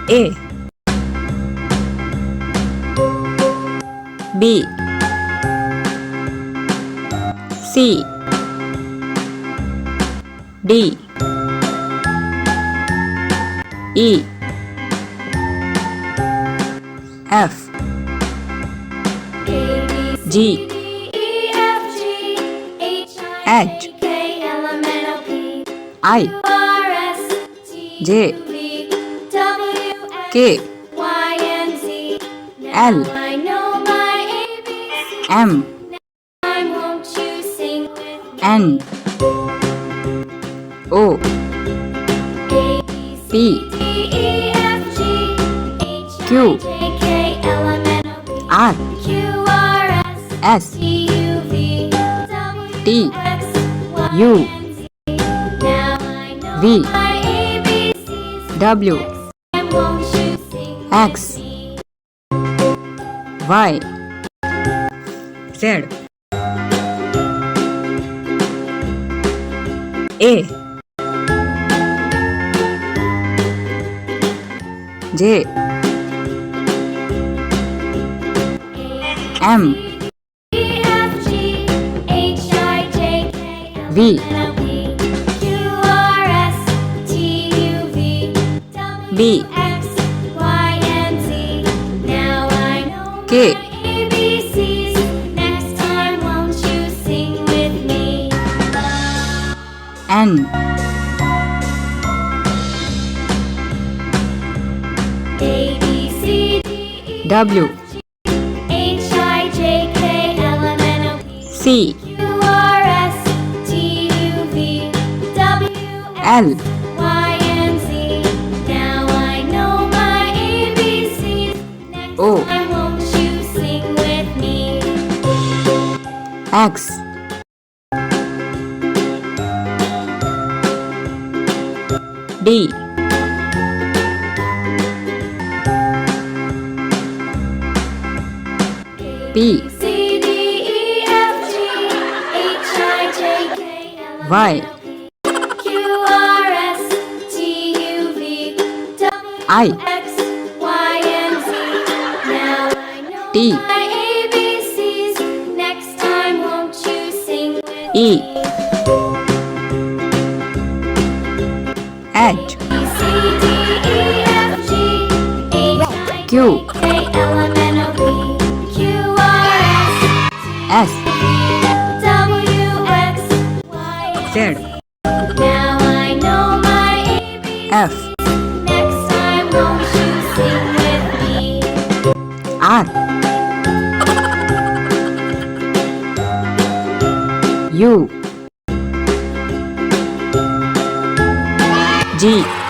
A B C D E F G H I J K L M N O P Q R S T U V W X Y Z A J M V B K N W C L O X D B Y I T E H Q S Z F R U G